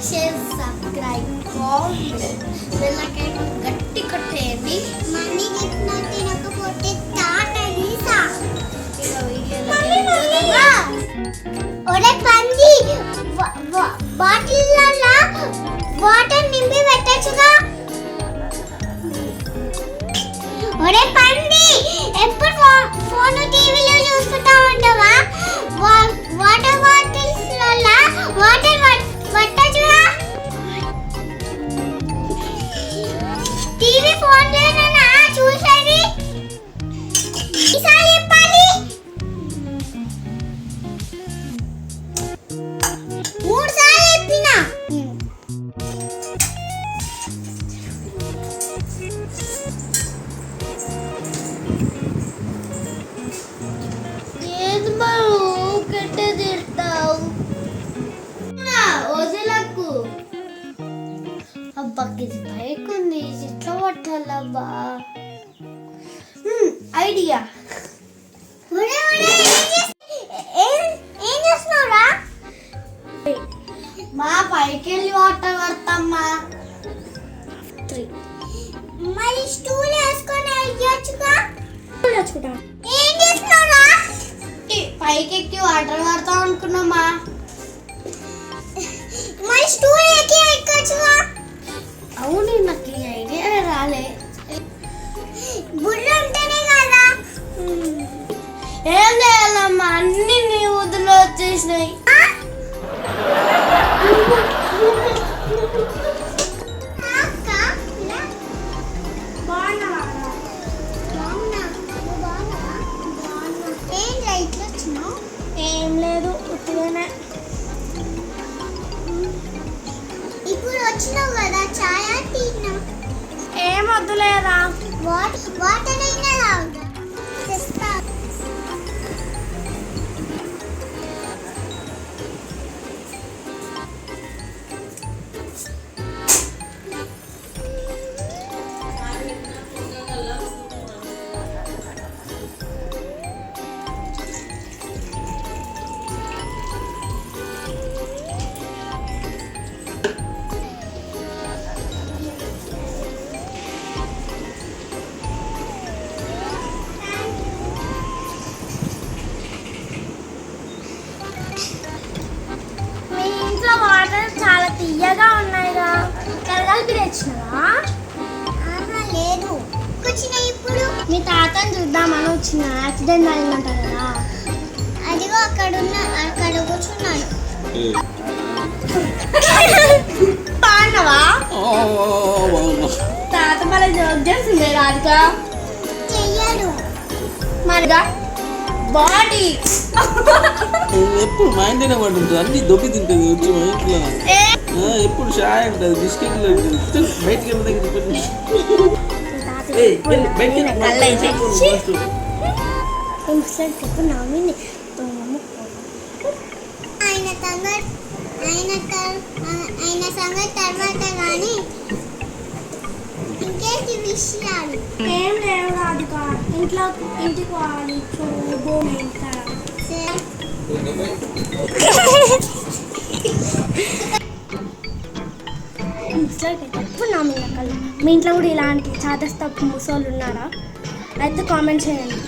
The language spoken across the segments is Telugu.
Share subscribe comment bell icon గట్టి కొట్టేయండి. మనీ గిఫ్ట్ తినకపోతే తాట నీసా ఇక వీడియోలో ఒరే పంది బాటిల్లలో వాటర్ నింపి పెట్టొచ్చుగా. ఒరే పంది ఎప్పుడు ఫోన్ టీవీలో చూసుకుంటా ఉంటావా? వాటర్ బాటిల్స్లలో వాటర్ పట్టొచ్చుగా. టీవీ ఫోన్లోనా చూసేది? ఈసారి చెప్పాలి. 3 సార్లు చెప్పినా. ఏది మరి ఊకెట్టే తిడతావు? వదలకు. అబ్బా ఇది బైక్ ఉంది, ఇట్లా పట్టాలబ్బా. ఐడియా. ఏం చేస్తున్నావురా? మా పైకి వెళ్ళి వాటర్ పడతామ్మా. మరి స్టూల్ వేసుకొని వెళ్ళొచ్చుగా. ఏం చేస్తున్నావురా? పైకి ఎక్కి వాటర్ పడతాం అనుకున్నామా. మరి స్టూల్ ఎక్కి ఎక్కొచ్చుగా. అవును, నాకు ఈ ఐడియా రాలే. బుర్ర ఉంటేనే కదా. ఏం చేయాలమ్మా, అన్ని నీ ఊదులో వచ్చేసినాయి. ఏం లేదు, ఉట్టిగానే. ఇప్పుడు వచ్చినావు కదా, చాయ్ టీనా? ఏం వద్దులేరా. వాటర్ అయినా తాగుతా. తెస్తా. వాటర్ చాలా తీయగా ఉన్నాయిగా, కరగలిపి తెచ్చినవా? లేదు, వచ్చిన ఇప్పుడు మీ తాతని చూద్దామని వచ్చిన. యాక్సిడెంట్ అయిందంట కదా. అదిగో అక్కడ కూర్చున్నాడు. బాగున్నావా? తాత మళ్ళీ జోక్ చేసిందే రాధిక. చెయ్యడు మరిగా బాడీ. ఎప్పుడు మా ఇంట్లోనే పడుతుంది, అన్ని దొబ్బి తింటుంది వచ్చి మా ఇంట్లో. ఎప్పుడు షాయ్ ఉంటుంది, బిస్కెట్లు బయటికి వెళ్ళి ఆయన సంగతి తర్వాత కానీ ఇంకేంటి విషయాలు? ఏం లేవు రాధిక, ఇంటికి పోవాలి. ఎప్పుడు నా మీద కళ్ళు. మీ ఇంట్లో కూడా ఇలాంటి చాదస్తపు ముసోళ్ళు ఉన్నారా? అయితే కామెంట్ చేయండి.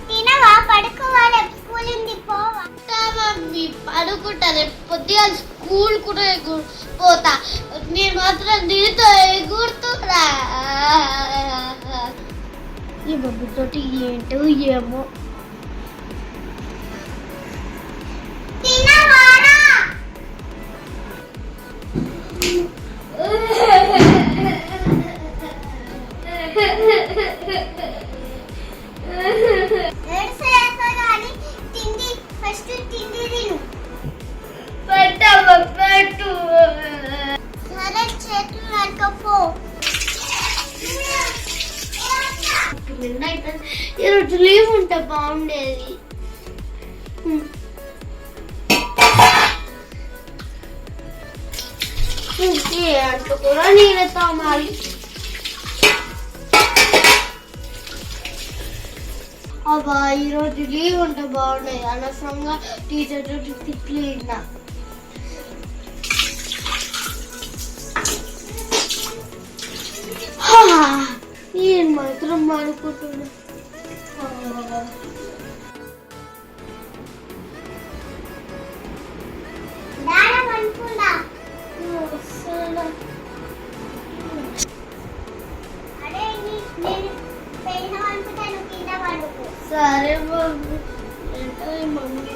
తినవా? పడుకోవాలి, స్కూల్ ఉంది, పోవా. పడుకుంటారు, పొద్దుగా స్కూల్ కూడా పోతా. నేను మాత్రం నీతో ఎగురుతురా. ఈ బొబ్బుతోటి ఏంటో ఏమో. ఫస్ట్ తిండి తిను. పెట్టు. సరే, చేతులు నడకపో. ఈరోజు లీవ్ ఉంటే బాగుండేది. అంటూ కూడా నేనే తోమాలి. అబ్బా ఈరోజు లీవ్ ఉంటే బాగున్నాయి. అనవసరంగా టీచర్ తిట్లు విన్నా. ఏం మాత్రం అనుకుంటున్నా. సరే మమ్మీ. ఏంటో ఈ మమ్మీ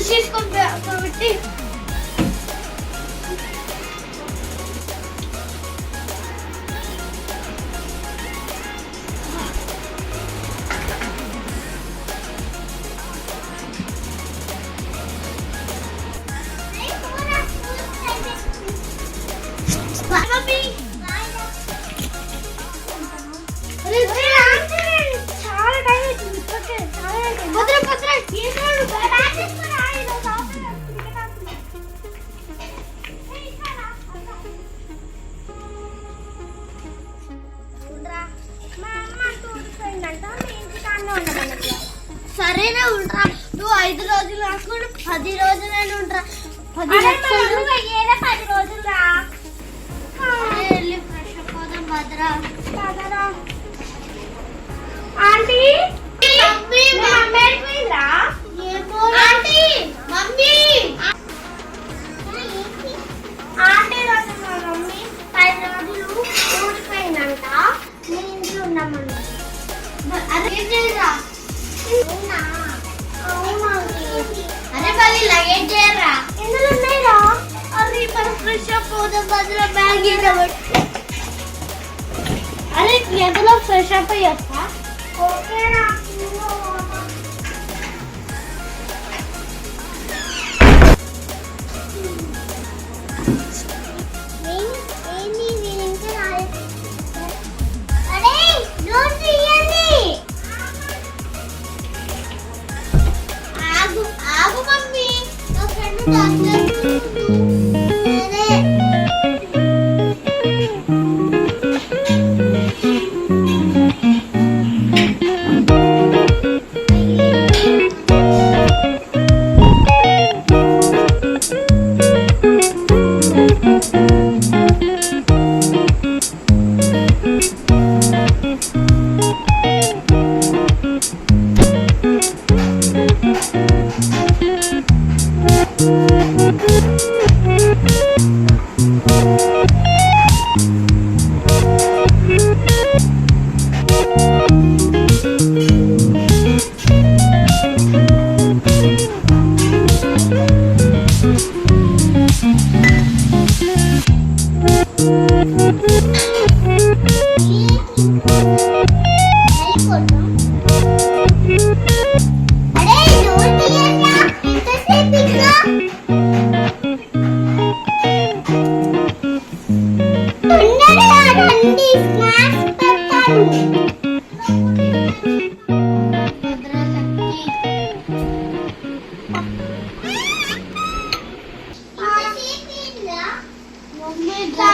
తీసుకొని చాలా టైం అవుతుంది. సరేనే ఉంటా. నువ్వు 5 రోజులు రాసుకుంటూ 10 రోజులైనా ఉంటా. 10 రోజులు రా. వెళ్ళి ఫ్రెష్ అప్ అవుదాం. Bhadra aunty mummy aunty mummy aunty రోజు మా మమ్మీ 10 రోజులు ఊడిపోయిందంట. మీ ఇంట్లో ఉన్నామన్నా. అదే చేయరా? అరే మళ్ళీ లగేజ్ చేయరా? ఎందులో ఉన్నాయిరా? అరే మనం ఫ్రెష్ అప్ అవుదాం. బదులు బ్యాగ్ అరే ఎందులో ఫ్రెష్ అప్ అయ్యొస్తా. ఓకేనా? ఆగు మమ్మీ. నా ఫ్రెండ్ డాక్టర్ మీరు